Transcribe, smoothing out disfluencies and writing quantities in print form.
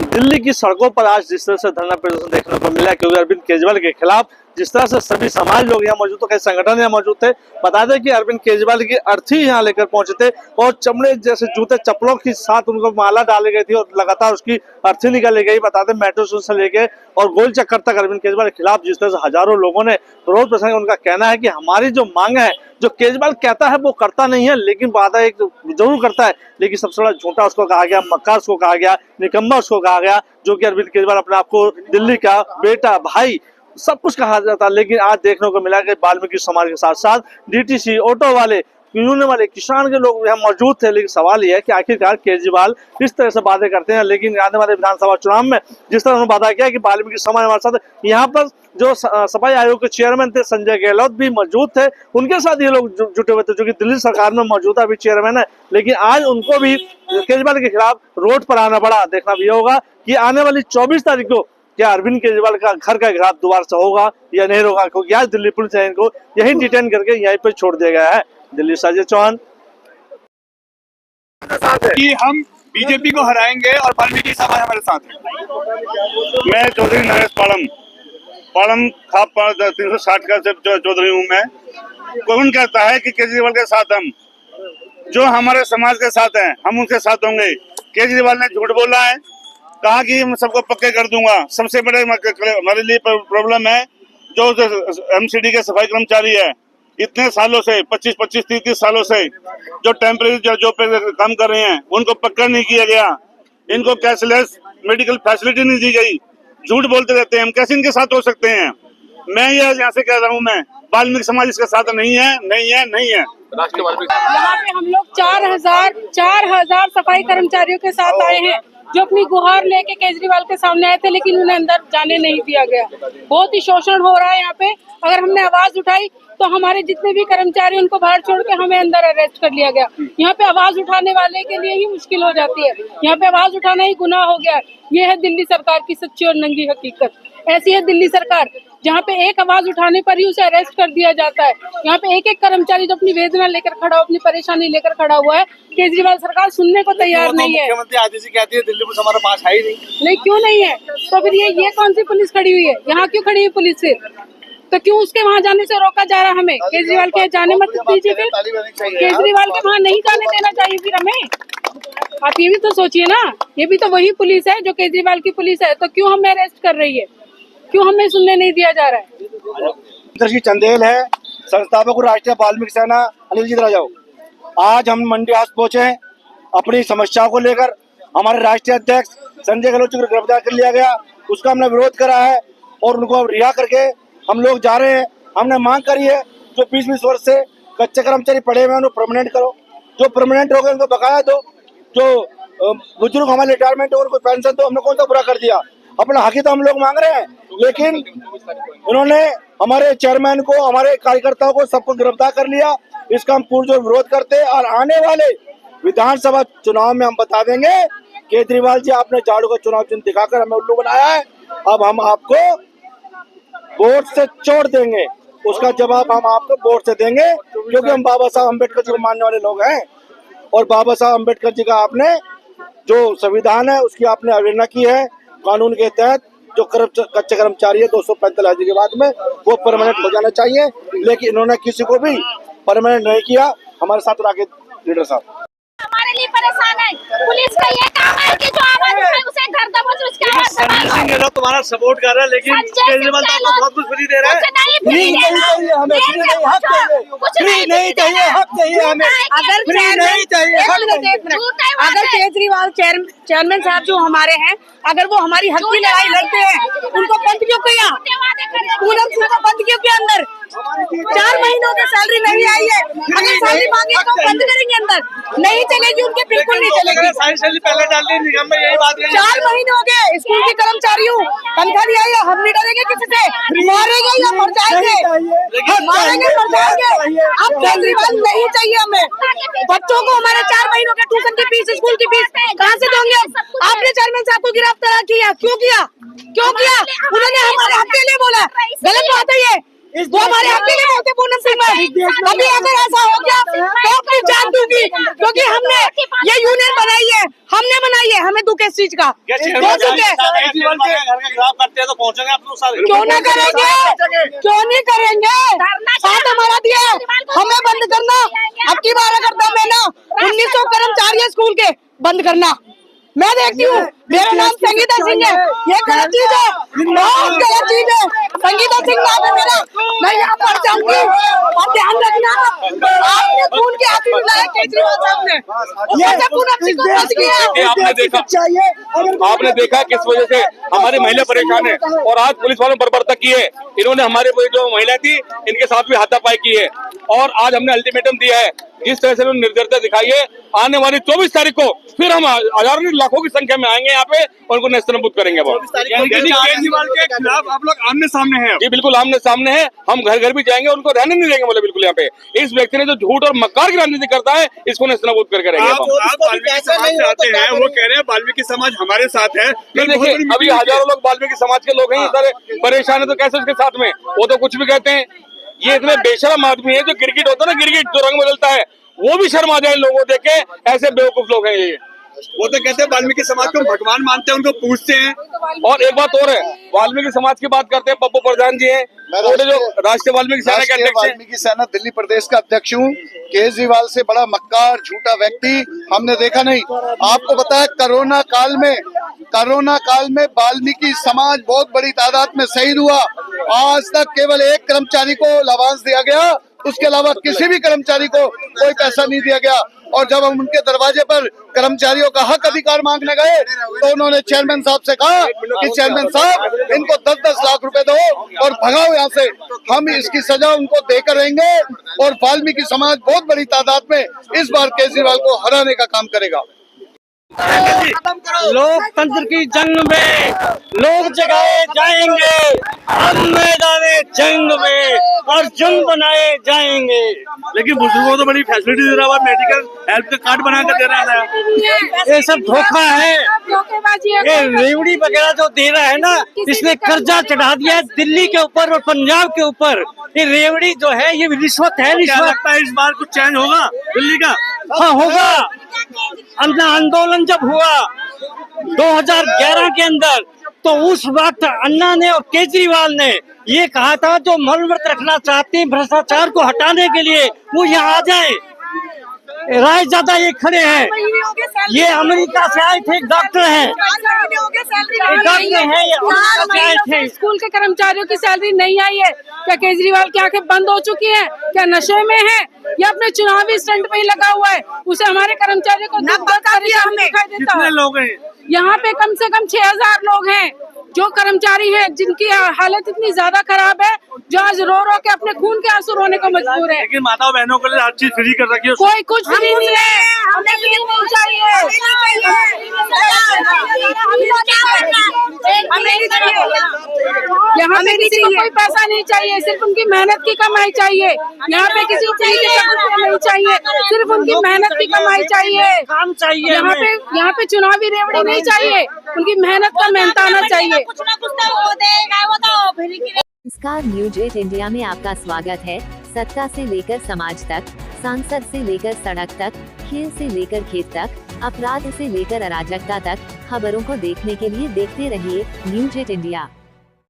दिल्ली की सड़कों पर आज जिस तरह से धरना प्रदर्शन देखने को मिला क्योंकि अरविंद केजरीवाल के खिलाफ जिस तरह से सभी समाज लोग यहाँ मौजूद थे, कई संगठन यहाँ मौजूद थे। बता दें कि अरविंद केजरीवाल की अर्थी यहाँ लेकर पहुंचे थे और चमड़े जैसे जूते चप्पलों के साथ उनको माला डाली गई थी और लगातार उसकी अर्थी निकाली गई। बता दें मेट्रो स्टेशन से लेके और गोल चक्कर तक अरविंद केजरीवाल के खिलाफ जिस तरह से हजारों लोगों ने विरोध प्रदर्शन। उनका कहना है कि हमारी जो मांग है, जो केजरीवाल कहता है वो करता नहीं है, लेकिन वादा एक जरूर करता है, लेकिन सबसे बड़ा झूठा उसको कहा गया, मक्कार उसको कहा गया, निकम्मा उसको कहा गया, जो कि अरविंद केजरीवाल अपने आप को दिल्ली का बेटा, भाई सब कुछ कहा जाता। लेकिन आज देखने को मिला कि वाल्मीकि समाज के साथ साथ डीटीसी, ऑटो वाले, यूनियन वाले, किसान के लोग यहाँ मौजूद थे। लेकिन सवाल यह है कि आखिरकार केजरीवाल इस तरह से वादे करते हैं, लेकिन आने वाले विधानसभा चुनाव में जिस तरह उन्होंने वादा किया कि वाल्मीकि समाज हमारे साथ, यहाँ पर जो सफाई आयोग के चेयरमैन थे संजय गहलोत भी मौजूद थे, उनके साथ ये लोग जुटे हुए थे, जो कि दिल्ली सरकार में मौजूदा भी चेयरमैन है। लेकिन आज उनको भी केजरीवाल के खिलाफ रोड पर आना पड़ा। देखना भी होगा कि आने वाली 24 तारीख को क्या अरविंद केजरीवाल का घर का घेराव दोबारा से होगा या नहीं होगा, क्योंकि आज दिल्ली पुलिस ने इनको यही डिटेन करके यहीं पर छोड़ दिया गया है। दिल्ली से अजय चौहान। कि हम बीजेपी को हराएंगे और वाल्मीकि समाज हमारे साथ है। मैं चौधरी नरेश पालम खाप 360 का चौधरी हूँ मैं। कौन कहता है कि केजरीवाल के साथ हम, जो हमारे समाज के साथ हैं हम उनके साथ होंगे। केजरीवाल ने झूठ बोला है, कहा कि मैं सबको पक्के कर दूंगा। सबसे बड़े हमारे लिए प्रॉब्लम है जो एमसीडी के सफाई कर्मचारी है, इतने सालों से 25-25, 30 सालों से जो टेम्परेरी जॉब पे काम कर रहे हैं, उनको पक्का नहीं किया गया। इनको कैशलेस मेडिकल फैसिलिटी नहीं दी गई। झूठ बोलते रहते हैं, हम कैसे इनके साथ हो सकते हैं। मैं यहाँ से कह रहा हूँ, मैं वाल्मीकि समाज इसके साथ नहीं है, नहीं है, नहीं है। यहाँ पे हम लोग 4,000 सफाई कर्मचारियों के साथ आए हैं जो अपनी गुहार लेके केजरीवाल के सामने आए थे, लेकिन उन्हें अंदर जाने नहीं दिया गया। बहुत ही शोषण हो रहा है यहाँ पे। अगर हमने आवाज उठाई तो हमारे जितने भी कर्मचारी उनको बाहर छोड़ के हमें अंदर अरेस्ट कर लिया गया। यहाँ पे आवाज उठाने वाले के लिए ही मुश्किल हो जाती है, यहाँ पे आवाज उठाना ही गुनाह हो गया। ये है दिल्ली सरकार की सच्ची और नंगी हकीकत। ऐसी है दिल्ली सरकार, जहाँ पे एक आवाज उठाने पर ही उसे अरेस्ट कर दिया जाता है। यहाँ पे एक एक कर्मचारी जो अपनी वेदना लेकर खड़ा हो, अपनी परेशानी लेकर खड़ा हुआ है, केजरीवाल सरकार सुनने को तैयार नहीं है। मुख्यमंत्री आदित्य जी कहती है दिल्ली पुलिस हमारे पास है ही नहीं। क्यों नहीं है? तो फिर ये कौन सी पुलिस खड़ी हुई है? यहाँ क्यों खड़ी है पुलिस? फिर तो क्यों उसके वहाँ जाने से रोका जा रहा? हमें केजरीवाल के जाने मत दीजिए, फिर केजरीवाल के वहाँ नहीं जाने देना चाहिए फिर हमें। आप ये भी तो सोचिए ना, ये भी तो वही पुलिस है जो केजरीवाल की पुलिस है, तो क्यों हमें अरेस्ट कर रही है? क्यों हमें सुनने नहीं दिया जा रहा है? चंदेल है, संस्थापक राष्ट्रीय वाल्मीकि सेना अनिल जी राजाओ। आज हम मंडी हाउस पहुंचे अपनी समस्याओं को लेकर। हमारे राष्ट्रीय अध्यक्ष संजय गहलोत को गिरफ्तार कर लिया गया, उसका हमने विरोध करा है और उनको रिहा करके हम लोग जा रहे हैं। हमने मांग करी है जो 20-20 वर्ष से कच्चे कर्मचारी पड़े हुए हैं उनको परमानेंट करो, जो परमानेंट हो गए उनको बकाया दो, जो बुजुर्ग हमारे रिटायरमेंट हो उनको पेंशन दो। हमने कौन सा बुरा कर दिया? अपना हक ही तो हम लोग मांग रहे हैं, लेकिन इन्होंने हमारे चेयरमैन को, हमारे कार्यकर्ताओं को, सबको गिरफ्तार कर लिया। इसका हम पुरजोर विरोध करते हैं और आने वाले विधानसभा चुनाव में हम बता देंगे केजरीवाल जी आपने झाड़ू का चुनाव चिन्ह दिखाकर हमें उल्लू बनाया है, अब हम आपको वोट से छोड़ देंगे। उसका जवाब हम आपको वोट से देंगे, क्योंकि हम बाबा साहब अम्बेडकर जी को मानने वाले लोग हैं और बाबा साहब अम्बेडकर जी का आपने जो संविधान है उसकी आपने अवहेलना की है। कानून के तहत जो कच्चे कर्मचारी है 245 के बाद में वो परमानेंट हो जाना चाहिए, लेकिन इन्होंने किसी को भी परमानेंट नहीं किया। हमारे साथ राके लीडर साहब हमारे लिए परेशान है। पुलिस का ये काम है कि जो आवाज उठाए उसे घर दबोच उसके आवाज संजय तुम्हारा सपोर्ट कर रहा है, लेकिन केजरीवाल तो आपको बहुत कुछ फ्री दे रहा है। फ्री नहीं चाहिए हमें, फ्री नहीं, हक चाहिए। फ्री नहीं चाहिए, हक चाहिए हमें। अगर नहीं चाहिए, अगर केजरीवाल चेयरमैन साहब जो हमारे हैं, अगर वो हमारी हक की लड़ाई लड़ते हैं, उनको बंद क्यों किया? पूनम सिंह को बंद क्यों किया अंदर? 4 महीनों की सैलरी नहीं आई है, अगर सैलरी मांगे तो बंद करेंगे अंदर? नहीं चलेगी उनके, बिल्कुल नहीं चलेगी। सैलरी पहले डालने निगम में यही बात है। 4 महीने हो गए स्कूल के कर्मचारी हूँ, तनख्वाह नहीं आई है। हम नहीं डरेंगे किसी से, मारेंगे या मर जाएंगे, मारेंगे मर जाएंगे। अब केजरीवाल नहीं चाहिए हमें। बच्चों को हमारे 4 महीनों के ट्यूशन की फीस, स्कूल की फीस कहाँ से देंगे? आपने चेयरमैन साहब को गिरफ्तार किया, क्यों किया? क्यों किया? उन्होंने हमारे हक के लिए बोला, गलत बात है ये। वो हमारे हक के लिए बोलते पूनम सिंह मैम। कभी अगर ऐसा हो गया तो अपनी जान दूंगी, क्योंकि हमने ये यूनियन बनाई है, हमने बनाई है, हमें दुख इस चीज का। करते हैं तो पहुंचेंगे आप लोग सारे। क्यों ना करेंगे, क्यों नहीं करेंगे, साथ हमारा दिया हमें बंद करना। अब की बार अगर दम है ना 1900 कर्मचारी स्कूल के बंद करना, मैं देखती हूँ। मेरा नाम संगीता सिंह है, ये गलत चीज है, बहुत गलत चीज है। संगीता सिंह नाम है मेरा, मैं यहाँ पर जाऊंगी। और ध्यान रखना, आपने खून के हाथ मिलाया केजरीवाल साहब ने, ऊपर से पूनम सिंह को फंस गया। आपने देखा किस वजह से हमारी महिला परेशान है, और आज पुलिस वालों ने बर्बरता की है। इन्होंने हमारे जो महिला थी इनके साथ भी हाथापाई की है, और आज हमने अल्टीमेटम दिया है। जिस तरह से उन्होंने निर्दयता दिखाई है, आने वाली 24 तारीख को फिर हम हजारों लाखों की संख्या में आएंगे यहाँ पे और उनको नेस्तनाबूद करेंगे। केजरीवाल के खिलाफ आप लोग आमने सामने हैं? जी बिल्कुल आमने सामने है, हम घर घर भी जाएंगे, उनको रहने नहीं देंगे बोले बिल्कुल। यहाँ पे इस व्यक्ति ने जो झूठ और मक्कार की राजनीति करता है, इसको नेस्तनाबूद करके रहेंगे। आप वाल्मीकि समाज से आते हैं, वो कह रहे हैं वाल्मीकि समाज हमारे साथ है। देखिए अभी हजारों लोग वाल्मीकि समाज के लोग हैं, सारे परेशान है, तो कैसे उसके साथ में? वो तो कुछ भी कहते हैं। ये इतने बेशरम आदमी है, जो गिरगिट होता है ना, गिरगिट जो रंग बदलता है, वो भी शर्म आ जाए लोगों देख के। ऐसे बेवकूफ लोग हैं ये। वो तो कहते हैं वाल्मीकि समाज को भगवान मानते हैं, उनको पूछते हैं। और एक बात और है, वाल्मीकि समाज की बात करते हैं, पप्पू प्रधान जी हैं, जो राष्ट्रीय वाल्मीकि सेना के अध्यक्ष हैं। वाल्मीकि सेना दिल्ली प्रदेश का अध्यक्ष हूँ। केजरीवाल से बड़ा मक्कार झूठा व्यक्ति हमने देखा नहीं। आपको पता है कोरोना काल में वाल्मीकि समाज बहुत बड़ी तादाद में शहीद हुआ। आज तक केवल एक कर्मचारी को लाभांश दिया गया, उसके अलावा किसी भी कर्मचारी को कोई पैसा नहीं दिया गया। और जब हम उनके दरवाजे पर कर्मचारियों का हक अधिकार मांगने गए, तो उन्होंने चेयरमैन साहब से कहा कि चेयरमैन साहब इनको 10-10 लाख रुपए दो और भगाओ यहाँ से। हम इसकी सजा उनको देकर रहेंगे, और वाल्मीकि समाज बहुत बड़ी तादाद में इस बार केजरीवाल को हराने का काम करेगा। लोकतंत्र की जंग में लोग जगाए जाएंगे, हम मैदाने जंग में अर्जुन बनाए जाएंगे। लेकिन बुजुर्गों को तो बड़ी फैसिलिटी दे रहा है, मेडिकल हेल्थ का कार्ड बना कर दे रहा है। ये सब धोखा है। ये रेवड़ी वगैरह जो दे रहा है ना, इसने कर्जा चढ़ा दिया है दिल्ली के ऊपर और पंजाब के ऊपर। ये रेवड़ी जो है ये रिश्वत है। रिश्वत लगता है इस बार कुछ चेंज होगा दिल्ली का? हाँ होगा। अन्ना आंदोलन जब हुआ 2011 के अंदर, तो उस वक्त अन्ना ने और केजरीवाल ने ये कहा था, जो मौन व्रत रखना चाहते हैं भ्रष्टाचार को हटाने के लिए, वो यहाँ आ जाए। राय ज्यादा ये खड़े हैं, ये अमेरिका से आए थे, एक डॉक्टर हैं, स्कूल के कर्मचारियों की सैलरी नहीं आई है। क्या केजरीवाल की आंखें बंद हो चुकी हैं? क्या नशे में है या अपने चुनावी स्टंट पे ही लगा हुआ है? उसे हमारे कर्मचारियों को दिखाई देता है। लोग हैं यहाँ पे कम से कम 6000 लोग हैं जो कर्मचारी हैं, जिनकी हालत इतनी ज्यादा खराब है, जो आज रो रो के अपने खून के आंसू रोने को मजबूर है। लेकिन माताओं बहनों के लिए हर चीज फ्री कर रखी है। कोई कुछ फ्री नहीं है, हमें फ्री नहीं चाहिए। यहाँ पे किसी को कोई पैसा नहीं चाहिए, सिर्फ उनकी मेहनत की कमाई चाहिए। यहाँ पे किसी को फ्री नहीं चाहिए, सिर्फ उनकी मेहनत की कमाई चाहिए, काम चाहिए। यहाँ पे चुनावी रेवड़ी नहीं चाहिए, उनकी मेहनत का मेहनताना चाहिए। कुछ ना कुछ तो वो देगा, वो तो नमस्कार, न्यूज 8 इंडिया में आपका स्वागत है। सत्ता से लेकर समाज तक, सांसद से लेकर सड़क तक, खेल से लेकर खेत तक, अपराध से लेकर अराजकता तक, खबरों को देखने के लिए देखते रहिए न्यूज 8 इंडिया।